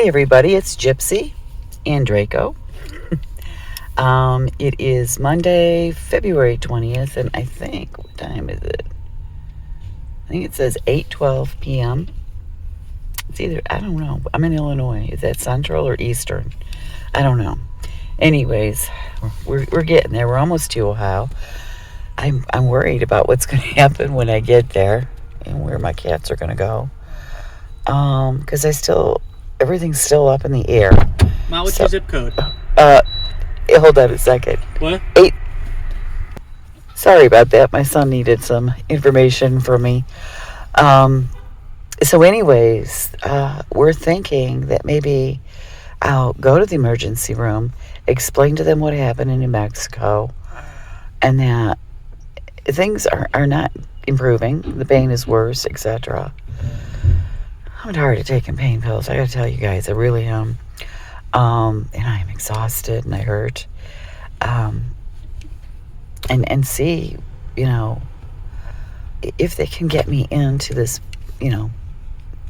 Hey everybody, it's Gypsy and Draco. It is Monday, February 20th, and I think, what time is it? I think it says 8:12 p.m. It's either, I don't know. I'm in Illinois. Is that Central or Eastern? I don't know. Anyways, we're getting there. We're almost to Ohio. I'm worried about what's going to happen when I get there and where my cats are going to go. Because everything's still up in the air. Ma, what's your zip code? Hold on a second. What? Sorry about that. My son needed some information from me. So anyways, we're thinking that maybe I'll go to the emergency room, explain to them what happened in New Mexico, and that things are not improving. The pain is worse, etc. I'm tired of taking pain pills. I gotta tell you guys, I really am. And I'm exhausted and I hurt. And see, if they can get me into this,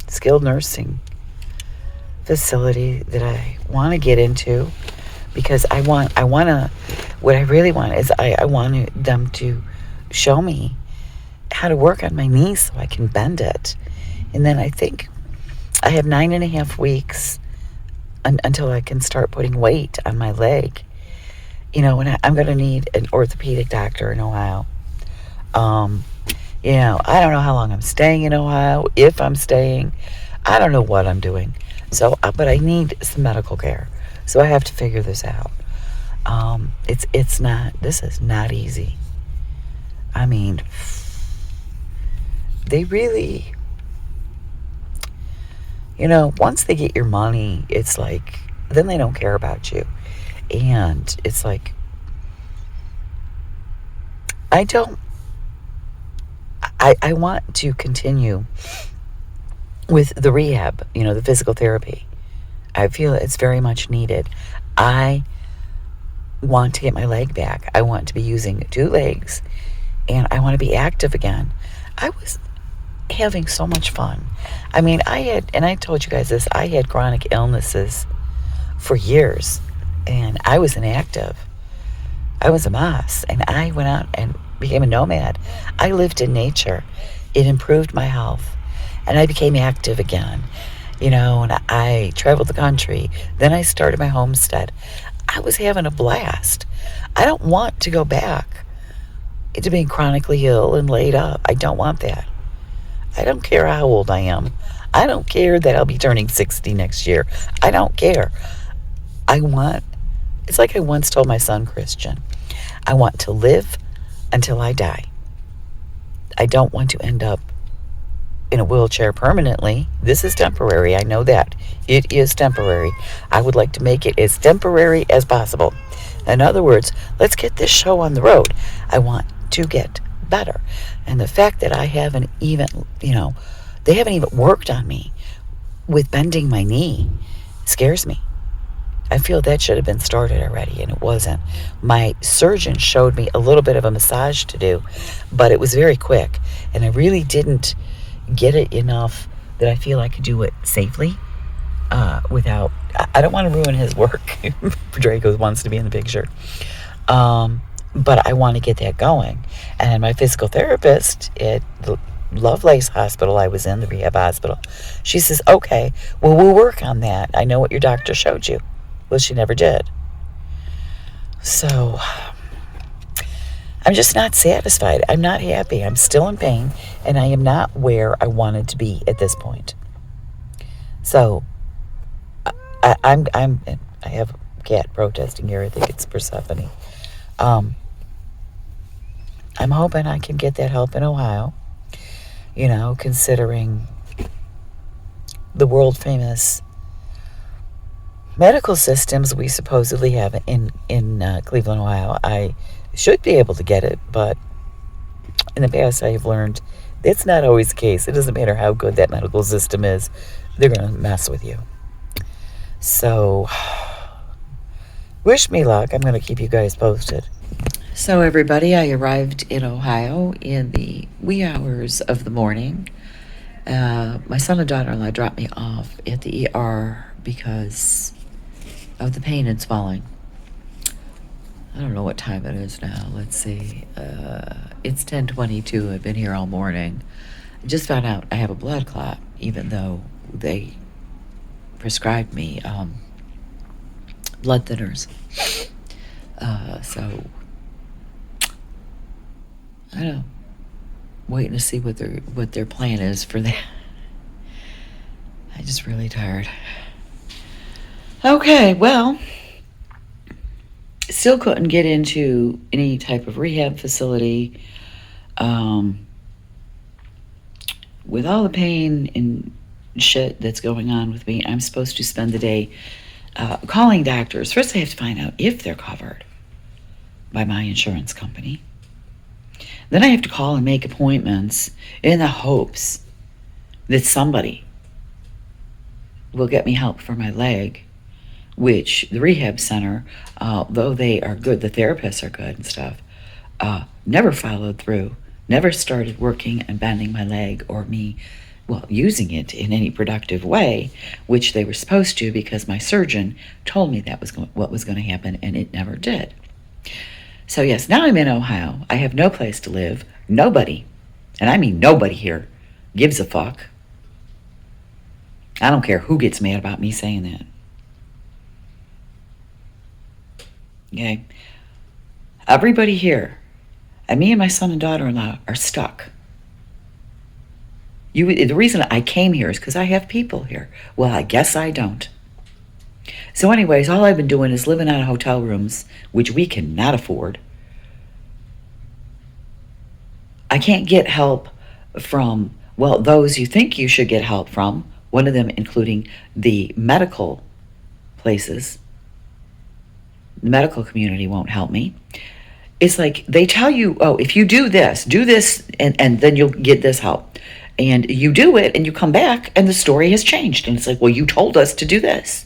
skilled nursing facility that I want to get into, because what I really want is I want them to show me how to work on my knee so I can bend it. And then I think I have 9.5 weeks until I can start putting weight on my leg. And I'm going to need an orthopedic doctor in Ohio. I don't know how long I'm staying in Ohio, if I'm staying. I don't know what I'm doing. So, but I need some medical care. So I have to figure this out. This is not easy. I mean, they really, once they get your money, it's like, then they don't care about you. And it's like, I want to continue with the rehab, the physical therapy. I feel it's very much needed. I want to get my leg back. I want to be using 2 legs, and I want to be active again. I was having so much fun. I mean, I told you guys this, I had chronic illnesses for years, and I was inactive. I was a mess, and I went out and became a nomad. I lived in nature. It improved my health, and I became active again, and I traveled the country. Then I started my homestead. I was having a blast. I don't want to go back to being chronically ill and laid up. I don't want that. I don't care how old I am. I don't care that I'll be turning 60 next year. I don't care. It's like I once told my son, Christian, I want to live until I die. I don't want to end up in a wheelchair permanently. This is temporary. I know that. It is temporary. I would like to make it as temporary as possible. In other words, let's get this show on the road. I want to get better. And the fact that I haven't even, they haven't even worked on me with bending my knee scares me. I feel that should have been started already, and it wasn't. My surgeon showed me a little bit of a massage to do, but it was very quick, and I really didn't get it enough that I feel I could do it safely without... I don't want to ruin his work. Draco wants to be in the picture. But I want to get that going. And my physical therapist at the Lovelace Hospital I was in, the rehab hospital, she says, okay, well, we'll work on that. I know what your doctor showed you. Well, she never did. So I'm just not satisfied. I'm not happy. I'm still in pain, and I am not where I wanted to be at this point. So I have a cat protesting here. I think it's Persephone. I'm hoping I can get that help in Ohio, considering the world famous medical systems we supposedly have in Cleveland, Ohio. I should be able to get it, but in the past I have learned that's not always the case. It doesn't matter how good that medical system is. They're going to mess with you. So, wish me luck. I'm going to keep you guys posted. So everybody, I arrived in Ohio in the wee hours of the morning. My son and daughter-in-law dropped me off at the ER because of the pain and swelling. I don't know what time it is now. Let's see. It's 10:22. I've been here all morning. I just found out I have a blood clot, even though they prescribed me blood thinners. So I don't know. Waiting to see what their plan is for that. I'm just really tired. Okay, well, still couldn't get into any type of rehab facility. With all the pain and shit that's going on with me, I'm supposed to spend the day calling doctors. First, I have to find out if they're covered by my insurance company. Then I have to call and make appointments in the hopes that somebody will get me help for my leg, which the rehab center, though they are good, the therapists are good and stuff, never followed through, never started working and bending my leg or me, well, using it in any productive way, which they were supposed to because my surgeon told me that was what was going to happen, and it never did. So yes, now I'm in Ohio. I have no place to live. Nobody, and I mean nobody here, gives a fuck. I don't care who gets mad about me saying that. Okay? Everybody here, and me and my son and daughter-in-law are stuck. The reason I came here is because I have people here. Well, I guess I don't. So anyways, all I've been doing is living out of hotel rooms, which we cannot afford. I can't get help from, well, those you think you should get help from, one of them including the medical places. The medical community won't help me. It's like they tell you, oh, if you do this, and then you'll get this help. And you do it, and you come back, and the story has changed. And it's like, well, you told us to do this.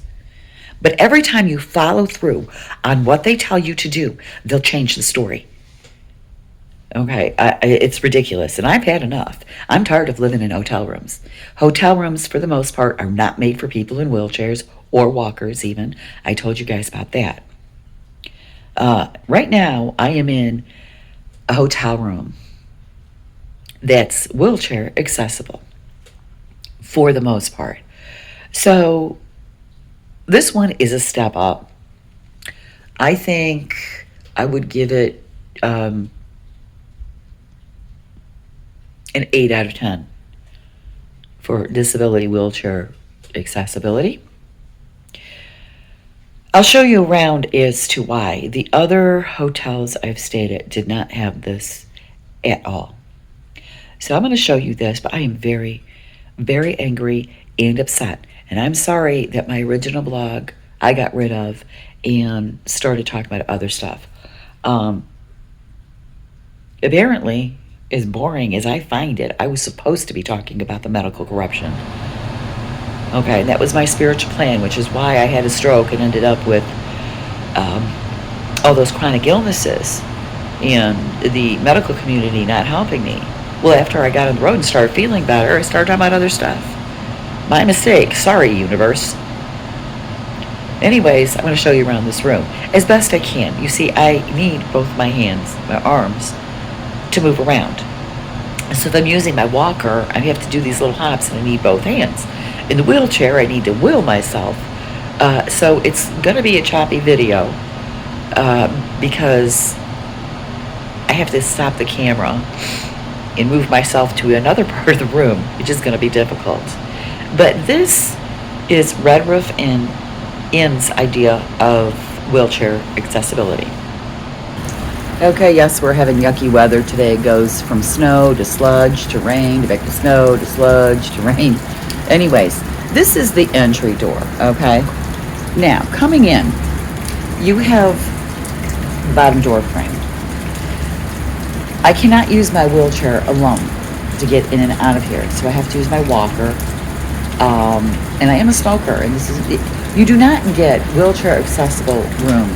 But every time you follow through on what they tell you to do, they'll change the story. Okay, it's ridiculous, and I've had enough. I'm tired of living in hotel rooms. Hotel rooms, for the most part, are not made for people in wheelchairs or walkers even. I told you guys about that. Right now, I am in a hotel room that's wheelchair accessible, for the most part. So this one is a step up. I think I would give it an 8 out of 10 for disability wheelchair accessibility. I'll show you around as to why. The other hotels I've stayed at did not have this at all. So I'm going to show you this, but I am very, very angry and upset. And I'm sorry that my original blog I got rid of and started talking about other stuff. Apparently, as boring as I find it, I was supposed to be talking about the medical corruption. Okay, and that was my spiritual plan, which is why I had a stroke and ended up with all those chronic illnesses and the medical community not helping me. Well, after I got on the road and started feeling better, I started talking about other stuff. My mistake. Sorry, universe. Anyways, I'm going to show you around this room as best I can. You see, I need both my hands, my arms, to move around. And so if I'm using my walker, I have to do these little hops, and I need both hands. In the wheelchair, I need to wheel myself. So it's going to be a choppy video because I have to stop the camera and move myself to another part of the room, which is going to be difficult. But this is Red Roof Inn's idea of wheelchair accessibility. Okay, yes, we're having yucky weather today. It goes from snow to sludge to rain to back to snow to sludge to rain. Anyways, this is the entry door, okay? Now, coming in, you have the bottom door frame. I cannot use my wheelchair alone to get in and out of here, so I have to use my walker. And I am a smoker, and you do not get wheelchair accessible room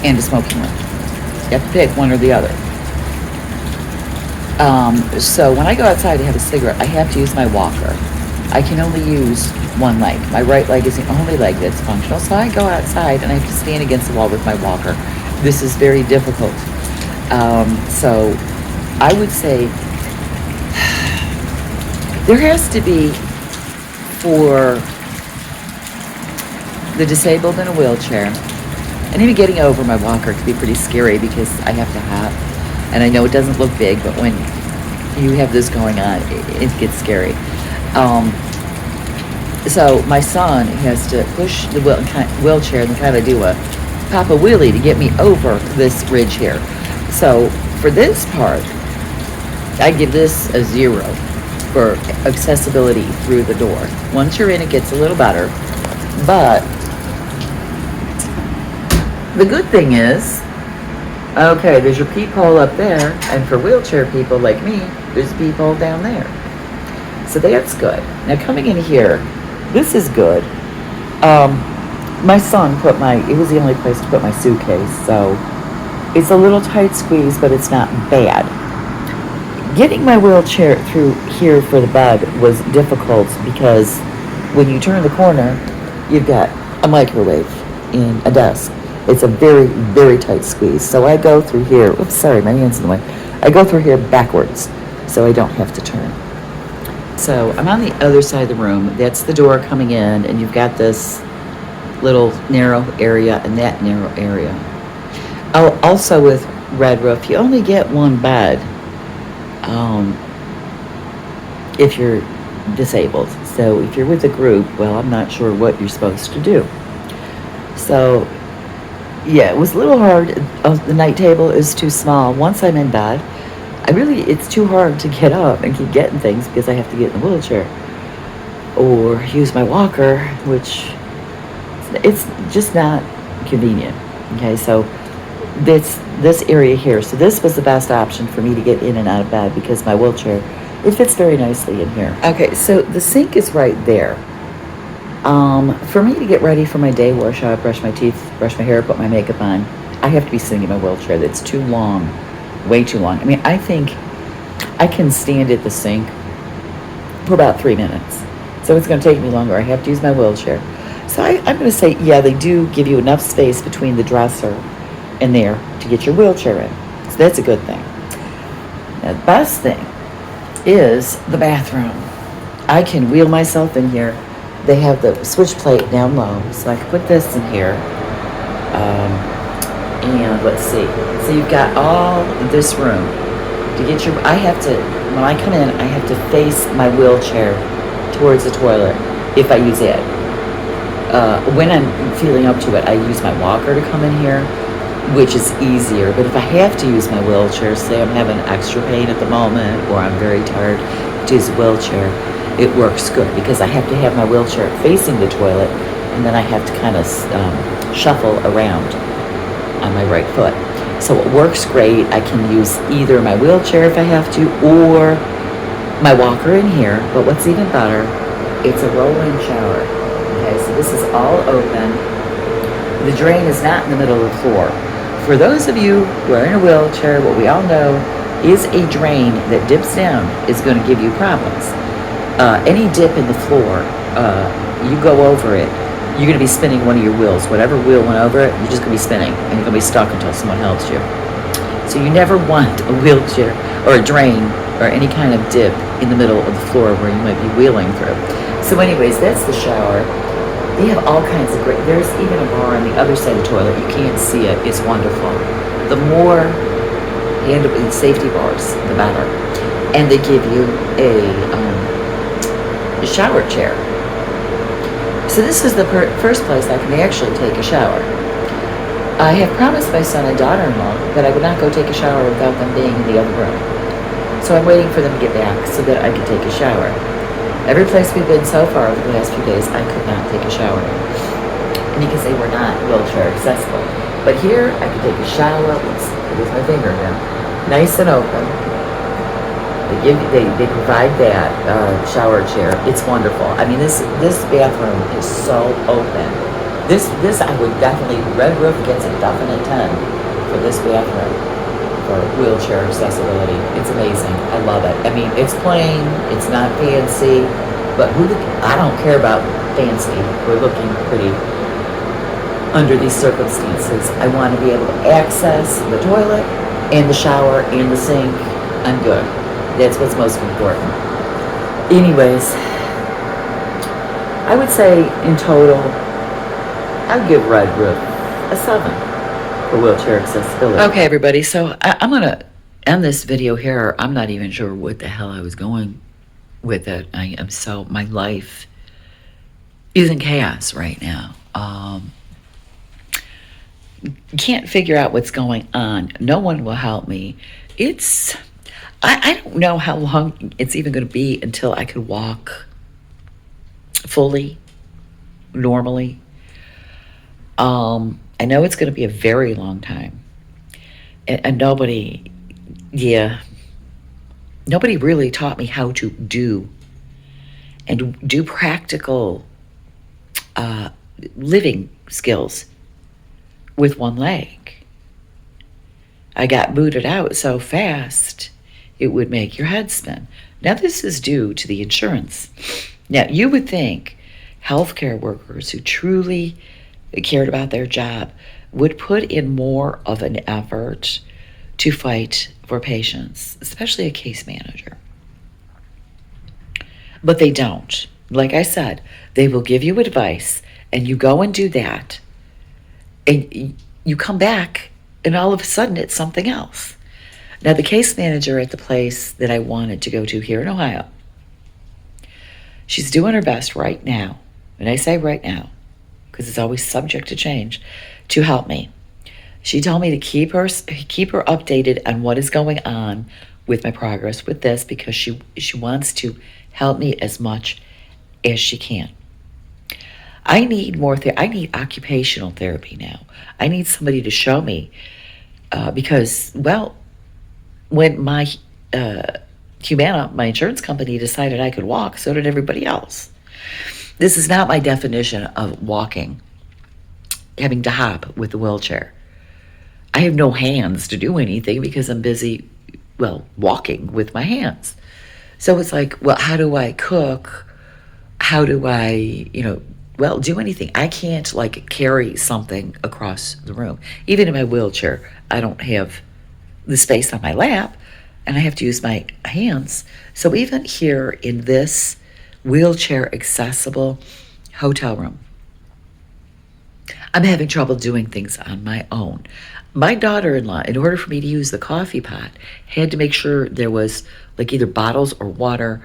and a smoking room. You have to pick one or the other. So when I go outside to have a cigarette, I have to use my walker. I can only use one leg. My right leg is the only leg that's functional. So I go outside and I have to stand against the wall with my walker. This is very difficult. So I would say there has to be, for the disabled in a wheelchair, and even getting over my walker can be pretty scary because I have to hop. And I know it doesn't look big, but when you have this going on, it gets scary. So my son has to push the wheelchair and kind of do a pop a wheelie to get me over this ridge here. So for this part, I give this a 0 for accessibility through the door. Once you're in, it gets a little better. But the good thing is, okay, there's your peephole up there, and for wheelchair people like me, there's a peephole down there. So that's good. Now coming in here, this is good. My son it was the only place to put my suitcase, so it's a little tight squeeze, but it's not bad. Getting my wheelchair through here for the bed was difficult because when you turn the corner, you've got a microwave and a desk. It's a very, very tight squeeze. So I go through here. Oops, sorry, my hand's in the way. I go through here backwards so I don't have to turn. So I'm on the other side of the room. That's the door coming in, and you've got this little narrow area and that narrow area. Oh, also with Red Roof, you only get one bed if you're disabled. So if you're with a group, well, I'm not sure what you're supposed to do. So yeah, it was a little hard. The night table is too small. Once I'm in bed, it's too hard to get up and keep getting things because I have to get in the wheelchair or use my walker, which it's just not convenient. Okay, so this area here. So this was the best option for me to get in and out of bed because my wheelchair, it fits very nicely in here. Okay, so the sink is right there. For me to get ready for my day, wash out, brush my teeth, brush my hair, put my makeup on, I have to be sitting in my wheelchair. That's too long, way too long. I mean, I think I can stand at the sink for about 3 minutes. So it's going to take me longer. I have to use my wheelchair. So I'm going to say, yeah, they do give you enough space between the dresser and there to get your wheelchair in. So that's a good thing. Now, the best thing is the bathroom. I can wheel myself in here. They have the switch plate down low, so I can put this in here. And let's see. So you've got all this room to get your. When I come in, I have to face my wheelchair towards the toilet if I use it. When I'm feeling up to it, I use my walker to come in here, which is easier. But if I have to use my wheelchair, say I'm having extra pain at the moment or I'm very tired to use a wheelchair, it works good because I have to have my wheelchair facing the toilet and then I have to kind of shuffle around on my right foot. So it works great. I can use either my wheelchair if I have to or my walker in here. But what's even better, it's a roll-in shower. Okay, so this is all open. The drain is not in the middle of the floor. For those of you who are in a wheelchair, what we all know is a drain that dips down is going to give you problems. Any dip in the floor, you go over it, you're going to be spinning one of your wheels. Whatever wheel went over it, you're just going to be spinning, and you're going to be stuck until someone helps you. So you never want a wheelchair or a drain or any kind of dip in the middle of the floor where you might be wheeling through. So anyways, that's the shower. They have all kinds of great, there's even a bar on the other side of the toilet. You can't see it. It's wonderful. The more safety bars, the better. And they give you a shower chair. So this is the first place I can actually take a shower. I have promised my son and daughter-in-law that I would not go take a shower without them being in the other room. So I'm waiting for them to get back so that I can take a shower. Every place we've been so far over the last few days, I could not take a shower because they were not wheelchair accessible. But here, I could take a shower. Here's my finger now. Nice and open. They provide that shower chair. It's wonderful. I mean, this bathroom is so open. This I would definitely, Red Roof gets a definite 10 for this bathroom for wheelchair accessibility. It's amazing. I love it. I mean, it's plain. It's not fancy. But I don't care about fancy. We're looking pretty under these circumstances. I want to be able to access the toilet and the shower and the sink. I'm good. That's what's most important. Anyways, I would say in total, I'd give Red Roof a 7 for wheelchair accessibility. Okay, everybody, so I'm going to end this video here. I'm not even sure what the hell I was going with it. My life is in chaos right now. Can't figure out what's going on. No one will help me. I don't know how long it's even going to be until I could walk fully, normally. I know it's going to be a very long time. And nobody really taught me how to do practical living skills with one leg. I got booted out so fast it would make your head spin. Now this is due to the insurance. Now you would think healthcare workers who truly cared about their job would put in more of an effort to fight for patients, especially a case manager. But they don't. Like I said, they will give you advice and you go and do that. And you come back and all of a sudden it's something else. Now the case manager at the place that I wanted to go to here in Ohio, she's doing her best right now, and I say right now because it's always subject to change, to help me. She told me to keep her updated on what is going on with my progress with this because she wants to help me as much as she can. I need more I need occupational therapy now. I need somebody to show me because, well, when my Humana, my insurance company, decided I could walk, so did everybody else. This is not my definition of walking, having to hop with the wheelchair. I have no hands to do anything because I'm busy, walking with my hands. So it's like, well, how do I cook? How do I, do anything? I can't carry something across the room. Even in my wheelchair, I don't have the space on my lap and I have to use my hands. So even here in this wheelchair accessible hotel room, I'm having trouble doing things on my own. My daughter-in-law, in order for me to use the coffee pot, had to make sure there was either bottles or water,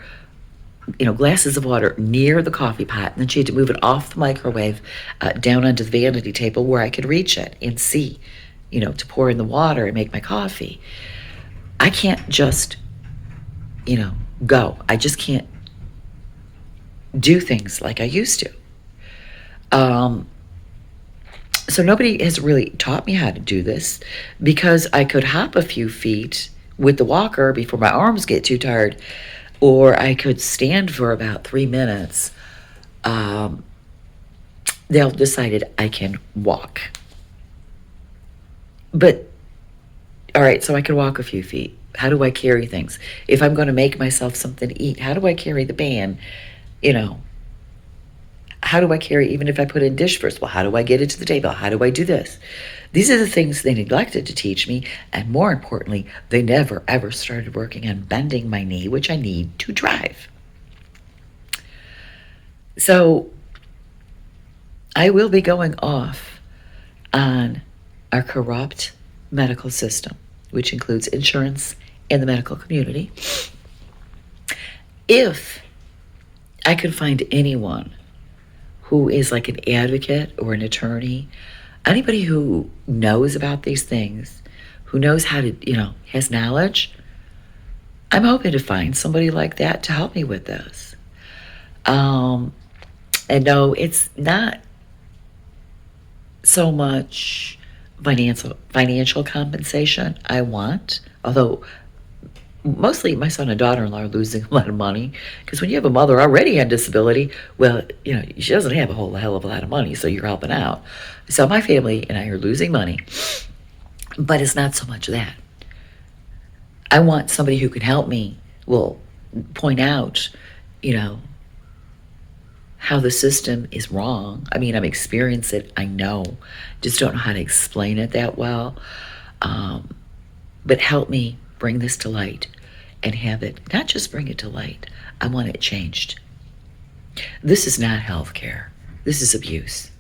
glasses of water near the coffee pot. And then she had to move it off the microwave down onto the vanity table where I could reach it and see, to pour in the water and make my coffee. I can't just, go. I just can't do things like I used to. So nobody has really taught me how to do this because I could hop a few feet with the walker before my arms get too tired, or I could stand for about 3 minutes. They'll decided I can walk. But, all right, so I can walk a few feet. How do I carry things? If I'm going to make myself something to eat, how do I carry the pan? How do I carry, even if I put in dish first? Well, how do I get it to the table? How do I do this? These are the things they neglected to teach me. And more importantly, they never, ever started working on bending my knee, which I need to drive. So I will be going off on our corrupt medical system, which includes insurance and the medical community. If I could find anyone who is like an advocate or an attorney, anybody who knows about these things, who knows how to, has knowledge, I'm hoping to find somebody like that to help me with this. And no, it's not so much financial compensation I want, although mostly my son and daughter-in-law are losing a lot of money because when you have a mother already on disability, she doesn't have a whole hell of a lot of money, so you're helping out. So my family and I are losing money, but it's not so much that. I want somebody who can help me, point out, how the system is wrong. I mean, I'm experiencing it, I know. Just don't know how to explain it that well. But help me bring this to light and have it, not just bring it to light, I want it changed. This is not healthcare. This is abuse.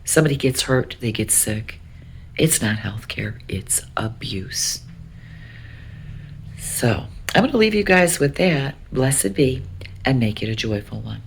Somebody gets hurt, they get sick. It's not healthcare, it's abuse. So I'm going to leave you guys with that. Blessed be, and make it a joyful one.